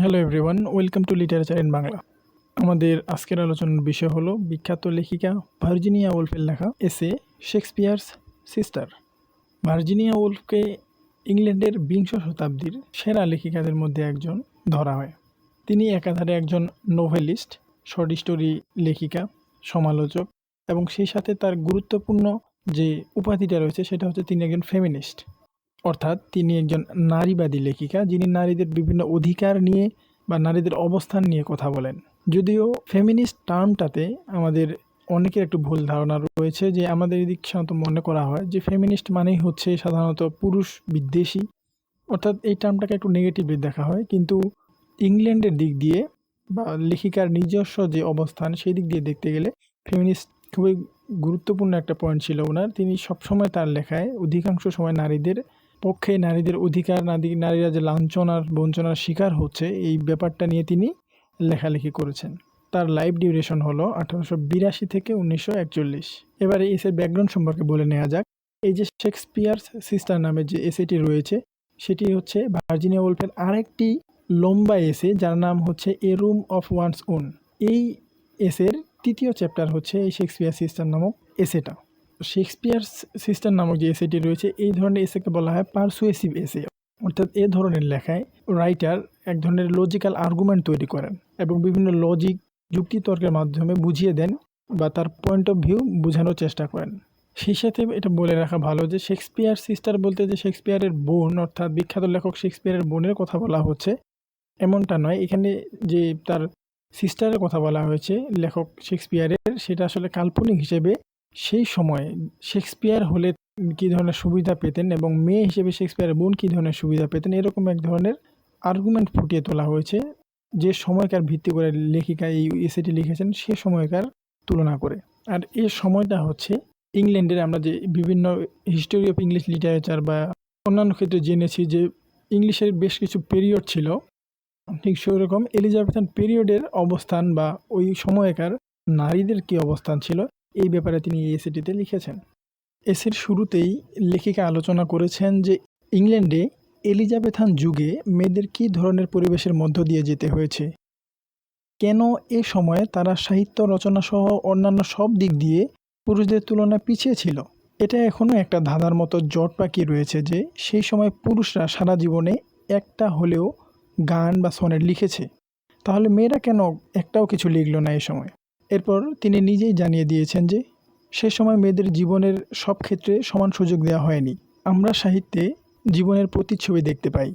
Hello everyone, welcome to literature in Bangla. আমাদের আজকের আলোচনার বিষয় হলো বিখ্যাত লেখিকা ভার্জিনিয়া উলফের লেখা এসে শেক্সপিয়ারস সিস্টার। ভার্জিনিয়া উলফকে ইংল্যান্ডের বিংশ শতাব্দীর সেরা লেখিকাদের মধ্যে একজন ধরা হয়। তিনি একাধারে একজন নোভেলিস্ট, শর্ট স্টোরি লেখিকা, সমালোচক এবং সেই সাথে তার গুরুত্বপূর্ণ যে উপাধিটা রয়েছে সেটা হচ্ছে তিনি একজন ফেমিনিস্ট। অর্থাৎ তিনি একজন নারীবাদী লেখিকা, যিনি নারীদের বিভিন্ন অধিকার নিয়ে বা নারীদের অবস্থান নিয়ে কথা বলেন। যদিও ফেমিনিস্ট টার্মটাতে আমাদের অনেকের একটু ভুল ধারণা রয়েছে, যে আমাদের এদিক সাধারণত মনে করা হয় যে ফেমিনিস্ট মানেই হচ্ছে সাধারণত পুরুষ বিদ্বেষী, অর্থাৎ এই টার্মটাকে একটু নেগেটিভলি দেখা হয়। কিন্তু ইংল্যান্ডের দিক দিয়ে বা লেখিকার নিজস্ব যে অবস্থান সেই দিক দিয়ে দেখতে গেলে ফেমিনিস্ট খুবই গুরুত্বপূর্ণ একটা পয়েন্ট ছিল ওনার। তিনি সবসময় তার লেখায় অধিকাংশ সময় নারীদের পক্ষে, নারীদের অধিকার, নারীরা যে লাঞ্ছনার বঞ্চনার শিকার হচ্ছে এই ব্যাপারটা নিয়ে তিনি লেখালেখি করেছেন। তার লাইফ ডিউরেশন হলো 1882 থেকে 1941। এবারে এসের ব্যাকগ্রাউন্ড সম্পর্কে বলে নেওয়া যাক। এই যে শেক্সপিয়ার সিস্টার নামে যে এসেটি রয়েছে সেটি হচ্ছে ভার্জিনিয়া উলফের আরেকটি লম্বা এসে, যার নাম হচ্ছে এ রুম অফ ওয়ান্স ওন। এই এসের তৃতীয় চ্যাপ্টার হচ্ছে এই শেক্সপিয়ার সিস্টার নামক এসেটা। শেক্সপিয়ার সিস্টার নামক যে এসেটি রয়েছে এই ধরনের এসেকে বলা হয় পারসুয়েসিভ এসে। অর্থাৎ এ ধরনের লেখায় রাইটার এক ধরনের লজিক্যাল আর্গুমেন্ট তৈরি করেন এবং বিভিন্ন লজিক যুক্তিতর্কের মাধ্যমে বুঝিয়ে দেন বা তার পয়েন্ট অফ ভিউ বোঝানোর চেষ্টা করেন। সেই সাথে এটা বলে রাখা ভালো যে শেক্সপিয়ার সিস্টার বলতে যে শেক্সপিয়ারের বোন অর্থাৎ বিখ্যাত লেখক শেক্সপিয়ারের বোনের কথা বলা হচ্ছে এমনটা নয়। এখানে যে তার সিস্টারের কথা বলা হয়েছে লেখক শেক্সপিয়ারের, সেটা আসলে কাল্পনিক হিসেবে সেই সময়ে শেক্সপিয়ার হলে কী ধরনের সুবিধা পেতেন এবং মেয়ে হিসেবে শেক্সপিয়ারের বোন কী ধরনের সুবিধা পেতেন, এরকম এক ধরনের আর্গুমেন্ট ফুটিয়ে তোলা হয়েছে যে সময়কার ভিত্তি করে লেখিকা এই এসেটি লিখেছেন সে সময়কার তুলনা করে। আর এই সময়টা হচ্ছে ইংল্যান্ডের, আমরা যে বিভিন্ন হিস্টোরি অফ ইংলিশ লিটারেচার বা অন্যান্য ক্ষেত্রে জেনেছি যে ইংলিশের বেশ কিছু পিরিয়ড ছিল, ঠিক সেরকম এলিজাবেথান পিরিয়ডের অবস্থান বা ওই সময়কার নারীদের কী অবস্থান ছিল এই ব্যাপারে তিনি এই এসেটিতে লিখেছেন। এসের শুরুতেই লেখিকা আলোচনা করেছেন যে ইংল্যান্ডে এলিজাবেথান যুগে মেয়েদের কী ধরনের পরিবেশের মধ্য দিয়ে যেতে হয়েছে, কেন এ সময়ে তারা সাহিত্য রচনা সহ অন্যান্য সব দিক দিয়ে পুরুষদের তুলনায় পিছিয়ে ছিল। এটা এখনও একটা ধাঁধার মতো জট পাকিয়ে রয়েছে যে সেই সময় পুরুষরা সারা জীবনে একটা হলেও গান বা সনেট লিখেছে, তাহলে মেয়েরা কেন একটাও কিছু লিখল না এই সময়। এরপর তিনি নিজেই জানিয়ে দিয়েছেন যে সে সময় মেয়েদের জীবনের সব ক্ষেত্রে সমান সুযোগ দেওয়া হয়নি। আমরা সাহিত্যে জীবনের প্রতিচ্ছবি দেখতে পাই,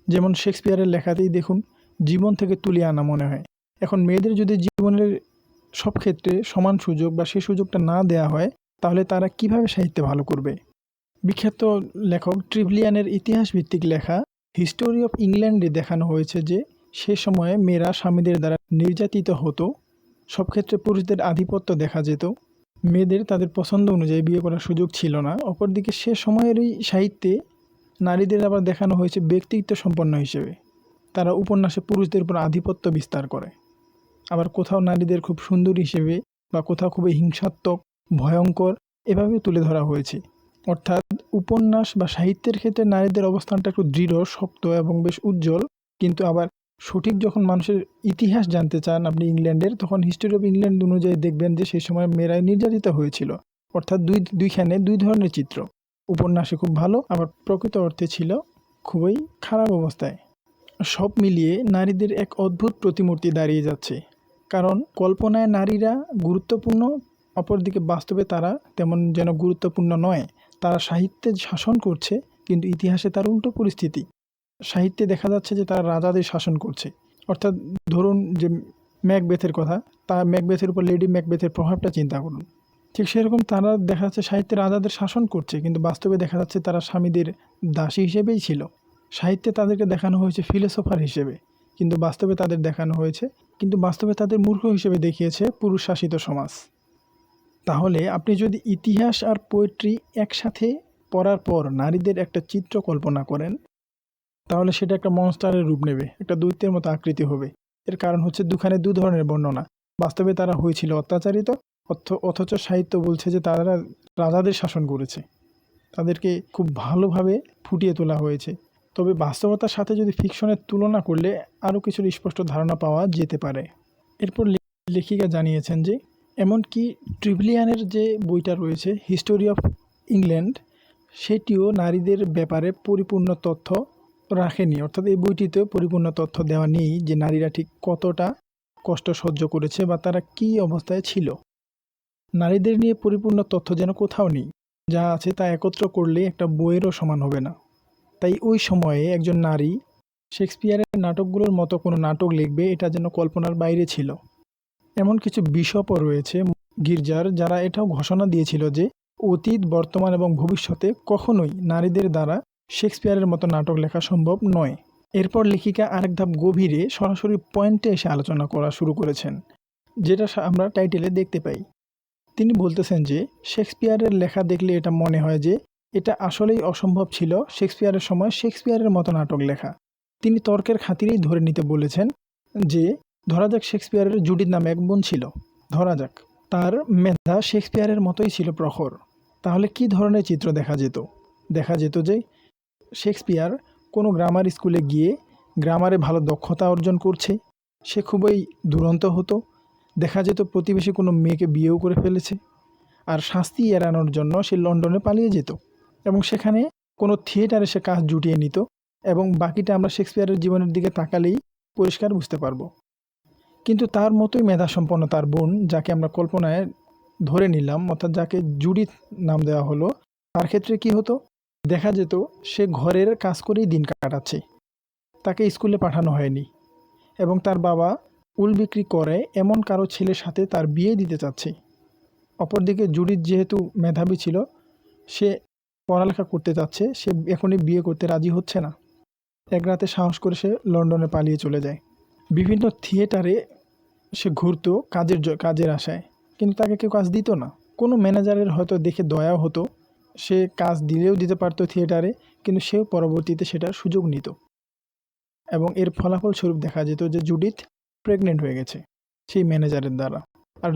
যেমন শেক্সপিয়ারের লেখাতেই দেখুন জীবন থেকে তুলে আনা মনে হয়। এখন মেয়েদের যদি জীবনের সব ক্ষেত্রে সমান সুযোগ বা সেই সুযোগটা না দেওয়া হয় তাহলে তারা কিভাবে সাহিত্যে ভালো করবে। বিখ্যাত লেখক ট্রিভিলিয়ানের ইতিহাস ভিত্তিক লেখা হিস্টোরি অফ ইংল্যান্ডে দেখানো হয়েছে যে সে সময়ে মেয়েরা স্বামীদের দ্বারা নির্যাতিত হতো, সব ক্ষেত্রে পুরুষদের আধিপত্য দেখা যেত, মেয়েদের তাদের পছন্দ অনুযায়ী বিয়ে করার সুযোগ ছিল না। অপরদিকে সে সময়েরই সাহিত্যে নারীদের আবার দেখানো হয়েছে ব্যক্তিত্ব সম্পন্ন হিসেবে, তারা উপন্যাসে পুরুষদের উপর আধিপত্য বিস্তার করে। আবার কোথাও নারীদের খুব সুন্দর হিসেবে বা কোথাও খুবই হিংসাত্মক, ভয়ঙ্কর এভাবে তুলে ধরা হয়েছে। অর্থাৎ উপন্যাস বা সাহিত্যের ক্ষেত্রে নারীদের অবস্থানটা একটু দৃঢ়, শক্ত এবং বেশ উজ্জ্বল, কিন্তু আবার সঠিক যখন মানুষের ইতিহাস জানতে চান আপনি ইংল্যান্ডের, তখন হিস্টোরি অফ ইংল্যান্ড অনুযায়ী দেখবেন যে সেই সময় মেয়েরাই নির্যাতিত হয়েছিল। অর্থাৎ দুইখানে দুই ধরনের চিত্র, উপন্যাসে খুব ভালো, আবার প্রকৃত অর্থে ছিল খুবই খারাপ অবস্থায়। সব মিলিয়ে নারীদের এক অদ্ভুত প্রতিমূর্তি দাঁড়িয়ে যাচ্ছে, কারণ কল্পনায় নারীরা গুরুত্বপূর্ণ, অপরদিকে বাস্তবে তারা তেমন যেন গুরুত্বপূর্ণ নয়। তারা সাহিত্যে শাসন করছে কিন্তু ইতিহাসে তার উল্টো পরিস্থিতি। সাহিত্যে দেখা যাচ্ছে যে তারা রাজাদের শাসন করছে, অর্থাৎ ধরুন যে ম্যাকবেথের কথা, তার ম্যাকবেথের উপর লেডি ম্যাকবেথের প্রভাবটা চিন্তা করুন। ঠিক সেরকম তারা দেখা যাচ্ছে সাহিত্যে রাজাদের শাসন করছে কিন্তু বাস্তবে দেখা যাচ্ছে তারা স্বামীদের দাসী হিসেবেই ছিল। সাহিত্যে তাদেরকে দেখানো হয়েছে ফিলোসোফার হিসেবে, কিন্তু বাস্তবে তাদের মূর্খ হিসেবে দেখিয়েছে পুরুষ শাসিত সমাজ। তাহলে আপনি যদি ইতিহাস আর পোয়েট্রি একসাথে পড়ার পর নারীদের একটা চিত্র কল্পনা করেন তাহলে সেটা একটা মনস্টারের রূপ নেবে, একটা দৈত্যের মতো আকৃতি হবে। এর কারণ হচ্ছে দুখানে দু ধরনের বর্ণনা। বাস্তবে তারা হয়েছিল অত্যাচারিত, অথচ সাহিত্য বলছে যে তারা রাজাদের শাসন করেছে, তাদেরকে খুব ভালোভাবে ফুটিয়ে তোলা হয়েছে। তবে বাস্তবতার সাথে যদি ফিকশনের তুলনা করলে আরও কিছুর স্পষ্ট ধারণা পাওয়া যেতে পারে। এরপর লেখিকা জানিয়েছেন যে এমনকি ট্রিভিলিয়ানের যে বইটা রয়েছে হিস্টোরি অফ ইংল্যান্ড, সেটিও নারীদের ব্যাপারে পরিপূর্ণ তথ্য রাখেনি। অর্থাৎ এই বইটিতেও পরিপূর্ণ তথ্য দেওয়া নেই যে নারীরা ঠিক কতটা কষ্ট সহ্য করেছে বা তারা কী অবস্থায় ছিল। নারীদের নিয়ে পরিপূর্ণ তথ্য যেন কোথাও নেই, যা আছে তা একত্র করলে একটা বইয়েরও সমান হবে না। তাই ওই সময়ে একজন নারী শেক্সপিয়ারের নাটকগুলোর মতো কোনো নাটক লিখবে, এটা যেন কল্পনার বাইরে ছিল। এমন কিছু বিশপও রয়েছে গির্জার, যারা এটাও ঘোষণা দিয়েছিল যে অতীত, বর্তমান এবং ভবিষ্যতে কখনোই নারীদের দ্বারা শেক্সপিয়ারের মতো নাটক লেখা সম্ভব নয়। এরপর লেখিকা আরেক ধাপ গভীরে সরাসরি পয়েন্টে এসে আলোচনা করা শুরু করেছেন, যেটা আমরা টাইটেলে দেখতে পাই। তিনি বলতেছেন যে শেক্সপিয়ারের লেখা দেখলে এটা মনে হয় যে এটা আসলেই অসম্ভব ছিল শেক্সপিয়ারের সময় শেক্সপিয়ারের মতো নাটক লেখা। তিনি তর্কের খাতিরেই ধরে নিতে বলেছেন যে ধরা যাক শেক্সপিয়ারের জুডির নামে এক বোন ছিল, ধরা যাক তার মেধা শেক্সপিয়ারের মতোই ছিল প্রখর, তাহলে কি ধরনের চিত্র দেখা যেত? দেখা যেত যে শেক্সপিয়ার কোনো গ্রামার স্কুলে গিয়ে গ্রামারে ভালো দক্ষতা অর্জন করছে, সে খুবই দুরন্ত হতো। দেখা যেত প্রতিবেশী কোনো মেয়েকে বিয়েও করে ফেলেছে, আর শাস্তি এড়ানোর জন্য সে লন্ডনে পালিয়ে যেত এবং সেখানে কোনো থিয়েটারে সে কাজ জুটিয়ে নিত, এবং বাকিটা আমরা শেক্সপিয়ারের জীবনের দিকে তাকালেই পরিষ্কার বুঝতে পারবো। কিন্তু তার মতোই মেধাসম্পন্ন তার বোন, যাকে আমরা কল্পনায় ধরে নিলাম, অর্থাৎ যাকে জুডিথ নাম দেওয়া হলো, তার ক্ষেত্রে কি হতো? দেখা যেত সে ঘরের কাজ করেই দিন কাটাচ্ছে, তাকে স্কুলে পাঠানো হয়নি, এবং তার বাবা উল বিক্রি করে এমন কারো ছেলের সাথে তার বিয়ে দিতে চাচ্ছে। অপরদিকে জুডিথ যেহেতু মেধাবী ছিল, সে পড়ালেখা করতে চাচ্ছে, সে এখনই বিয়ে করতে রাজি হচ্ছে না। এক রাতে সাহস করে সে লন্ডনে পালিয়ে চলে যায়। বিভিন্ন থিয়েটারে সে ঘুরতো কাজের আশায়, কিন্তু তাকে কেউ কাজ দিত না। কোনো ম্যানেজারের হয়তো দেখে দয়াও হতো, সে কাজ দিলেও দিতে পারতো থিয়েটারে, কিন্তু সেও পরবর্তীতে সেটার সুযোগ নিত, এবং এর ফলাফল স্বরূপ দেখা যেত যে জুডিথ প্রেগনেন্ট হয়ে গেছে সেই ম্যানেজারের দ্বারা। আর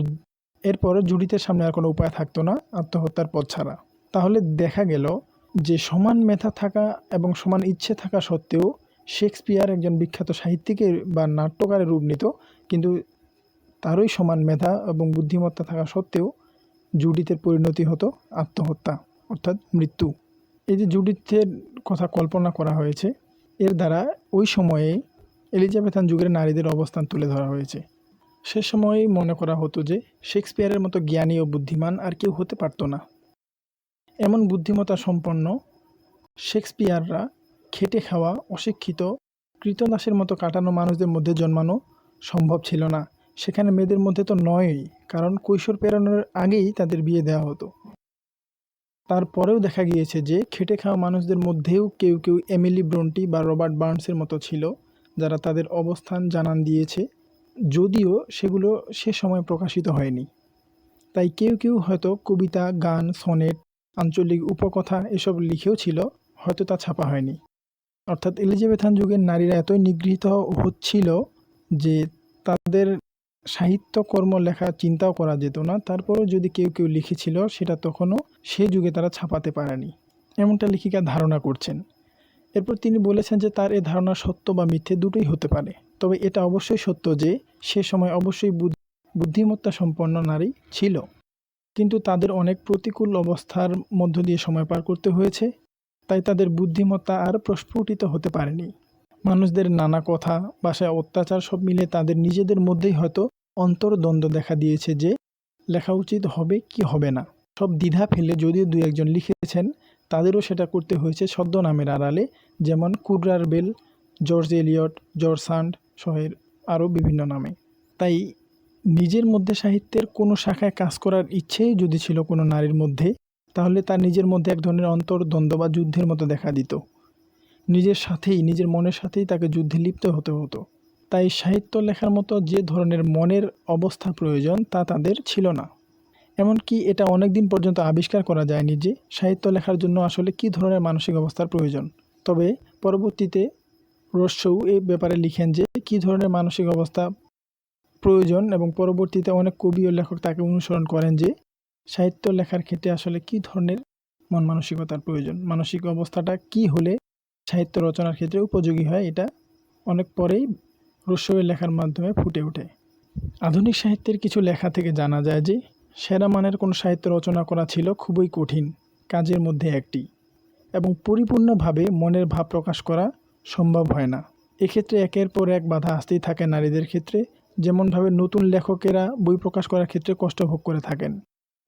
এরপর জুডিথের সামনে আর কোনো উপায় থাকতো না আত্মহত্যার পথ ছাড়া। তাহলে দেখা গেল যে সমান মেধা থাকা এবং সমান ইচ্ছে থাকা সত্ত্বেও শেক্সপিয়ার একজন বিখ্যাত সাহিত্যিকের বা নাট্যকারের রূপ নিত, কিন্তু তারই সমান মেধা এবং বুদ্ধিমত্তা থাকা সত্ত্বেও জুডিথের পরিণতি হতো আত্মহত্যা, অর্থাৎ মৃত্যু। এই যে জুডিথের কথা কল্পনা করা হয়েছে, এর দ্বারা ওই সময়ে এলিজাবেথান যুগের নারীদের অবস্থান তুলে ধরা হয়েছে। সে সময়েই মনে করা হতো যে শেক্সপিয়ারের মতো জ্ঞানী ও বুদ্ধিমান আর কেউ হতে পারত না। এমন বুদ্ধিমত্তা সম্পন্ন শেক্সপিয়াররা খেটে খাওয়া, অশিক্ষিত, কৃতদাসের মতো কাটানো মানুষদের মধ্যে জন্মানো সম্ভব ছিল না। সেখানে মেয়েদের মধ্যে তো নয়ই, কারণ কৈশোর পেরানোর আগেই তাদের বিয়ে দেওয়া হতো। তারপরেও দেখা গিয়েছে যে খেটে খাওয়া মানুষদের মধ্যেও কেউ কেউ এমিলি ব্রন্টি বা রবার্ট বার্নসের মতো ছিল, যারা তাদের অবস্থান জানান দিয়েছে, যদিও সেগুলো সে সময় প্রকাশিত হয়নি। তাই কেউ কেউ হয়তো কবিতা, গান, সনেট, আঞ্চলিক উপকথা এসব লিখেও ছিল, হয়তো তা ছাপা হয়নি। অর্থাৎ এলিজাবেথান যুগের নারীরা এতই নিগৃহীত হচ্ছিল যে তাদের সাহিত্যকর্ম লেখা চিন্তাও করা যেত না। তারপরও যদি কেউ কেউ লিখেছিল, সেটা তখনও সে যুগে তারা ছাপাতে পারেনি, এমনটা লেখিকা ধারণা করছেন। এরপর তিনি বলেছেন যে তার এ ধারণা সত্য বা মিথ্যে দুটোই হতে পারে, তবে এটা অবশ্যই সত্য যে সে সময় অবশ্যই বুদ্ধিমত্তা সম্পন্ন নারী ছিল, কিন্তু তাদের অনেক প্রতিকূল অবস্থার মধ্য দিয়ে সময় পার করতে হয়েছে, তাই তাদের বুদ্ধিমত্তা আর প্রস্ফুটিত হতে পারেনি। মানুষদের নানা কথা, ভাষায় অত্যাচার সব মিলে তাদের নিজেদের মধ্যেই হয়তো অন্তর্দ্বন্দ্ব দেখা দিয়েছে যে লেখা উচিত হবে কি হবে না। সব দ্বিধা ফেলে যদিও দুই একজন লিখেছেন, তাদেরও সেটা করতে হয়েছে ছদ্মনামের আড়ালে, যেমন কুডরার বেল, জর্জ এলিয়ট, জর্জ সান্ড সহের আরও বিভিন্ন নামে। তাই নিজের মধ্যে সাহিত্যের কোনো শাখায় কাজ করার ইচ্ছেই যদি ছিল কোনো নারীর মধ্যে, তাহলে তার নিজের মধ্যে এক ধরনের অন্তর্দ্বন্দ্ব বা যুদ্ধের মতো দেখা দিত। নিজের সাথেই, নিজের মনের সাথেই তাকে যুদ্ধে লিপ্ত হতে হতো। তাই সাহিত্য লেখার মতো যে ধরনের মনের অবস্থা প্রয়োজন তা তাদের ছিল না। এমনকি এটা অনেক দিন পর্যন্ত আবিষ্কার করা যায়নি যে সাহিত্য লেখার জন্য আসলে কী ধরনের মানসিক অবস্থার প্রয়োজন। তবে পরবর্তীতে রস্যৌ এই ব্যাপারে লিখেন যে কী ধরনের মানসিক অবস্থা প্রয়োজন, এবং পরবর্তীতে অনেক কবি ও লেখক তাকে অনুসরণ করেন যে সাহিত্য লেখার ক্ষেত্রে আসলে কী ধরনের মন মানসিকতার প্রয়োজন, মানসিক অবস্থাটা কী হলে সাহিত্য রচনার ক্ষেত্রে উপযোগী হয়, এটা অনেক পরেই রস্যই লেখার মাধ্যমে ফুটে ওঠে। আধুনিক সাহিত্যের কিছু লেখা থেকে জানা যায় যে সেরা মানের কোনো সাহিত্য রচনা করা ছিল খুবই কঠিন কাজের মধ্যে একটি, এবং পরিপূর্ণভাবে মনের ভাব প্রকাশ করা সম্ভব হয় না। এক্ষেত্রে একের পর এক বাধা আসতেই থাকে নারীদের ক্ষেত্রে, যেমনভাবে নতুন লেখকেরা বই প্রকাশ করার ক্ষেত্রে কষ্ট ভোগ করে থাকেন।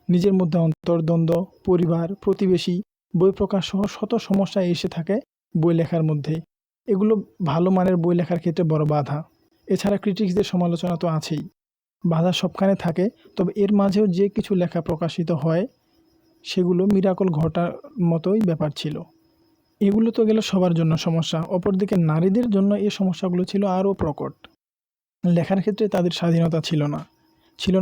নিজের মধ্যে অন্তর্দ্বন্দ্ব, পরিবার, প্রতিবেশী, বই প্রকাশ সহ শত সমস্যা এসে থাকে বই লেখার মধ্যে। এগুলো ভালো মানের বই লেখার ক্ষেত্রে বড় বাধা। এছাড়া ক্রিটিক্সদের সমালোচনা তো আছেই। বাধা সবখানে থাকে, তবে এর মাঝেও যে কিছু লেখা প্রকাশিত হয় সেগুলো মিরাকল ঘটার মতোই ব্যাপার ছিল। এগুলো তো গেল সবার জন্য সমস্যা, অপরদিকে নারীদের জন্য এই সমস্যাগুলো ছিল আরও প্রকট। লেখার ক্ষেত্রে তাদের স্বাধীনতা ছিল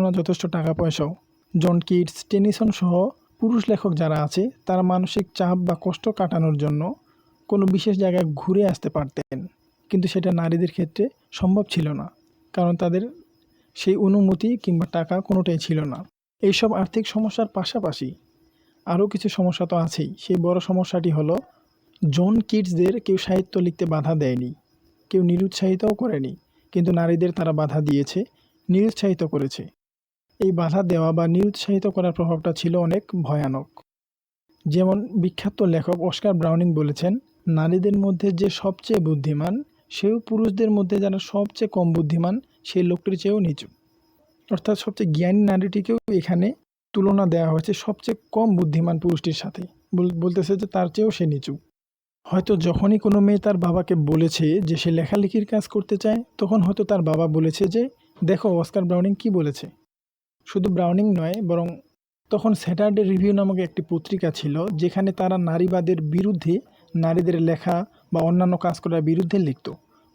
না যথেষ্ট টাকা পয়সাও। জন কিটস, টেনিসন সহ পুরুষ লেখক যারা আছে তারা মানসিক চাপ বা কষ্ট কাটানোর জন্য কোনো বিশেষ জায়গায় ঘুরে আসতে পারতেন, কিন্তু সেটা নারীদের ক্ষেত্রে সম্ভব ছিল না, কারণ তাদের সেই অনুমতি কিংবা টাকা কোনোটাই ছিল না। এইসব আর্থিক সমস্যার পাশাপাশি আরও কিছু সমস্যা তো আছেই। সেই বড় সমস্যাটি হলো জন কিটসদের কেউ সাহিত্য লিখতে বাধা দেয়নি, কেউ নিরুৎসাহিতও করেনি, কিন্তু নারীদের তারা বাধা দিয়েছে, নিরুৎসাহিত করেছে। এই বাধা দেওয়া বা নিরুৎসাহিত করার প্রভাবটা ছিল অনেক ভয়ানক। যেমন বিখ্যাত লেখক অস্কার ব্রাউনিং বলেছেন, নারীদের মধ্যে যে সবচেয়ে বুদ্ধিমান সেও পুরুষদের মধ্যে যারা সবচেয়ে কম বুদ্ধিমান সেই লোকটির চেয়েও নিচু। অর্থাৎ সবচেয়ে জ্ঞানী নারীটিকেও এখানে তুলনা দেওয়া হয়েছে সবচেয়ে কম বুদ্ধিমান পুরুষটির সাথে, বলতেছে যে তার চেয়েও সে নিচু। হয়তো যখনই কোনো মেয়ে তার বাবাকে বলেছে যে সে লেখালেখির কাজ করতে চায়, তখন হয়তো তার বাবা বলেছে যে দেখো অস্কার ব্রাউনিং কি বলেছে। শুধু ব্রাউনিং নয়, বরং তখন স্যাটারডে রিভিউ নামক একটি পত্রিকা ছিল যেখানে তারা নারীবাদের বিরুদ্ধে, নারীদের লেখা বা অন্যান্য কাজ করার বিরুদ্ধে লিখত।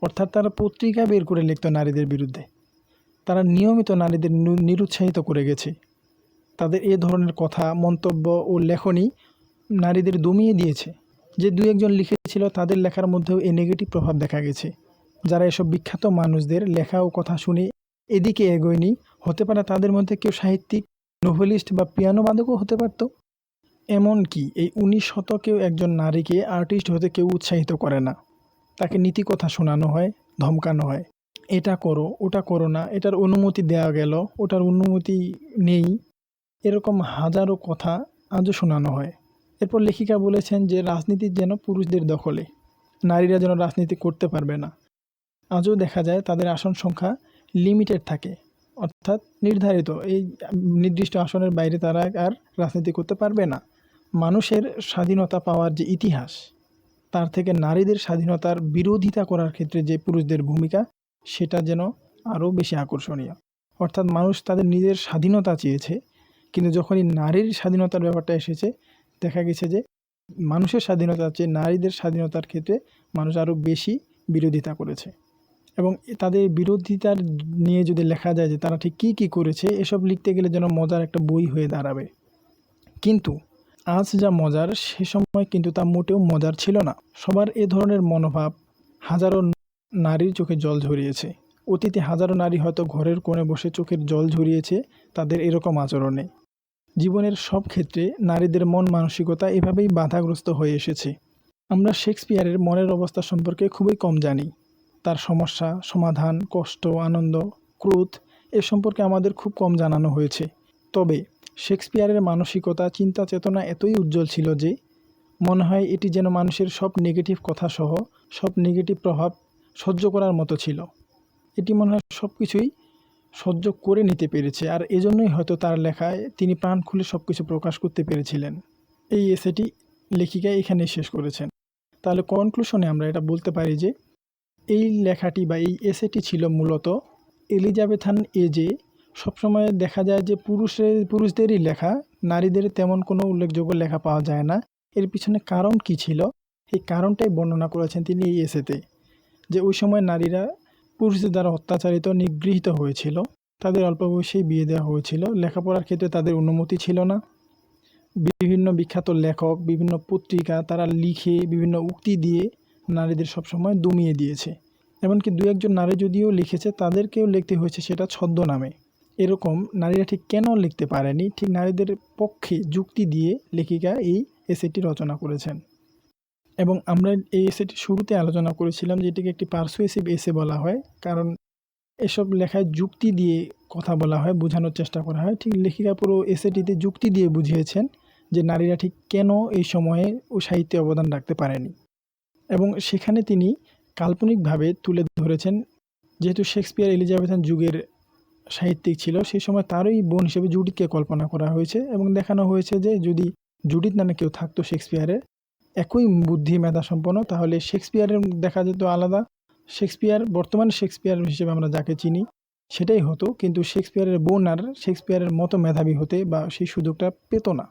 অর্থাৎ তারা পত্রিকা বের করে লিখত নারীদের বিরুদ্ধে। তারা নিয়মিত নারীদের নিরুৎসাহিত করে গেছে। তাদের এ ধরনের কথা, মন্তব্য ও লেখনী নারীদের দমিয়ে দিয়েছে। যে দু একজন লিখেছিল তাদের লেখার মধ্যেও এই নেগেটিভ প্রভাব দেখা গেছে। যারা এসব বিখ্যাত মানুষদের লেখা ও কথা শুনে এদিকে এগোয়নি, হতে পারে তাদের মধ্যে কেউ সাহিত্যিক, নোভেলিস্ট বা পিয়ানো বাদকও হতে পারত। এমনকি এই 19 শতকেও একজন নারীকে আর্টিস্ট হতে কেউ উৎসাহিত করে না। তাকে নীতি কথা শোনানো হয়, ধমকানো হয়, এটা করো, ওটা করো না, এটার অনুমতি দেওয়া গেল, ওটার অনুমতি নেই, এরকম হাজারো কথা আজও শোনানো হয়। এরপর লেখিকা বলেছেন যে রাজনীতি যেন পুরুষদের দখলে, নারীরা যেন রাজনীতি করতে পারবে না। আজও দেখা যায় তাদের আসন সংখ্যা লিমিটেড থাকে, অর্থাৎ নির্ধারিত, এই নির্দিষ্ট আসনের বাইরে তারা আর রাজনীতি করতে পারবে না। মানুষের স্বাধীনতা পাওয়ার যে ইতিহাস, তার থেকে নারীদের স্বাধীনতার বিরোধিতা করার ক্ষেত্রে যে পুরুষদের ভূমিকা, সেটা যেন আরও বেশি আকর্ষণীয়। অর্থাৎ মানুষ তাদের নিজের স্বাধীনতা চেয়েছে, কিন্তু যখনই নারীর স্বাধীনতার ব্যাপারটা এসেছে, দেখা গেছে যে মানুষের স্বাধীনতার চেয়ে নারীদের স্বাধীনতার ক্ষেত্রে মানুষ আরও বেশি বিরোধিতা করেছে। এবং তাদের বিরোধিতার নিয়ে যদি লেখা যায় যে তারা ঠিক কী কী করেছে, এসব লিখতে গেলে যেন মজার একটা বই হয়ে দাঁড়াবে। কিন্তু আজ যা মজার, সে সময় কিন্তু তা মোটেও মজার ছিল না। সবার এ ধরনের মনোভাব হাজারো নারীর চোখে জল ঝরিয়েছে। অতীতে হাজারো নারী হয়তো ঘরের কোণে বসে চোখের জল ঝরিয়েছে তাদের এরকম আচরণে। জীবনের সব ক্ষেত্রে নারীদের মন মানসিকতা এভাবেই বাধাগ্রস্ত হয়ে এসেছে। আমরা শেক্সপিয়ারের মনের অবস্থা সম্পর্কে খুবই কম জানি। তার সমস্যা, সমাধান, কষ্ট, আনন্দ, ক্রোধ এ সম্পর্কে আমাদের খুব কম জানানো হয়েছে। তবে শেক্সপিয়ারের মানসিকতা, চিন্তা চেতনা এতই উজ্জ্বল ছিল যে মনে হয় এটি যেন মানুষের সব নেগেটিভ কথা সহ সব নেগেটিভ প্রভাব সহ্য করার মতো ছিল। এটি মনে হয় সব কিছুই সহ্য করে নিতে পেরেছে, আর এজন্যই হয়তো তার লেখায় তিনি প্রাণ খুলে সব কিছু প্রকাশ করতে পেরেছিলেন। এই এসেটি লেখিকা এখানে শেষ করেছেন। তাহলে কনক্লুশনে আমরা এটা বলতে পারি যে এই লেখাটি বা এই এসেটি ছিল মূলত এলিজাবেথান এজে। সবসময় দেখা যায় যে পুরুষদেরই লেখা, নারীদের তেমন কোনো উল্লেখযোগ্য লেখা পাওয়া যায় না। এর পিছনে কারণ কি ছিল, এই কারণটাই বর্ণনা করেছেন তিনি এই এসেতে। যে ওই সময় নারীরা পুরুষদের দ্বারা অত্যাচারিত, নিগৃহীত হয়েছিল, তাদের অল্প বয়সেই বিয়ে দেওয়া হয়েছিল, লেখাপড়ার ক্ষেত্রে তাদের অনুমতি ছিল না। বিভিন্ন বিখ্যাত লেখক, বিভিন্ন পত্রিকা তারা লিখে বিভিন্ন উক্তি দিয়ে নারীদের সবসময় দমিয়ে দিয়েছে। এমনকি দু একজন নারী যদিও লিখেছে, তাদেরকেও লিখতে হয়েছে সেটা ছদ্মনামে। এরকম নারীরা ঠিক কেন লিখতে পারেনি, ঠিক নারীদের পক্ষে যুক্তি দিয়ে লেখিকা এই এসেটি রচনা করেছেন। এবং আমরা এই এসেটি শুরুতে আলোচনা করেছিলাম যে এটিকে একটি পারসুয়েসিভ এসে বলা হয়, কারণ এসব লেখায় যুক্তি দিয়ে কথা বলা হয়, বোঝানোর চেষ্টা করা হয়। ঠিক লেখিকা পুরো এসেটিতে যুক্তি দিয়ে বুঝিয়েছেন যে নারীরা ঠিক কেন এই সময়ে ও সাহিত্যে অবদান রাখতে পারেনি, এবং সেখানে তিনি কাল্পনিকভাবে তুলে ধরেছেন, যেহেতু শেক্সপিয়ার এলিজাবেথান যুগের সাহিত্যিক ছিল, সেই সময় তারই বোন হিসেবে জুডিথকে কল্পনা করা হয়েছে এবং দেখানো হয়েছে যে যদি জুডিথ নামে কেউ থাকতো শেক্সপিয়ারের, একই বুদ্ধি মেধা সম্পন্ন, তাহলে শেক্সপিয়ারের দেখা যেত আলাদা। শেক্সপিয়ার, বর্তমানে শেক্সপিয়ার হিসেবে আমরা যাকে চিনি সেটাই হতো, কিন্তু শেক্সপিয়ারের বোন আর শেক্সপিয়ারের মতো মেধাবী হতে বা সেই সুযোগটা পেত না।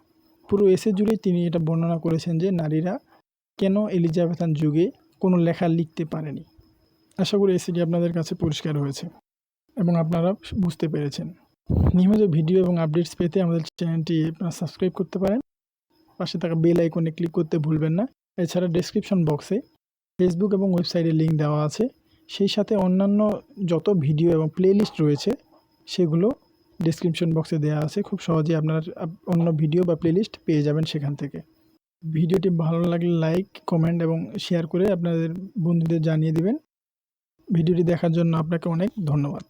পুরো এসে জুড়ে তিনি এটা বর্ণনা করেছেন যে নারীরা কেন এলিজাবেথান যুগে কোনো লেখা লিখতে পারেনি। আশা করি এসেটি আপনাদের কাছে পরিষ্কার হয়েছে এবং আপনারা বুঝতে পেরেছেন। নিয়মিত ভিডিও এবং আপডেটস পেতে আমাদের চ্যানেলটি আপনারা সাবস্ক্রাইব করতে পারেন, পাশে থাকা বেল আইকনে ক্লিক করতে ভুলবেন না। এছাড়া ডেসক্রিপশন বক্সে ফেসবুক এবং ওয়েবসাইটের লিঙ্ক দেওয়া আছে, সেই সাথে অন্যান্য যত ভিডিও এবং প্লেলিস্ট রয়েছে সেগুলো ডেসক্রিপশন বক্সে দেওয়া আছে। খুব সহজেই আপনারা অন্য ভিডিও বা প্লেলিস্ট পেয়ে যাবেন সেখান থেকে। ভিডিওটি ভালো লাগলে লাইক, কমেন্ট এবং শেয়ার করে আপনাদের বন্ধুদের জানিয়ে দিবেন। ভিডিওটি দেখার জন্য আপনাকে অনেক ধন্যবাদ।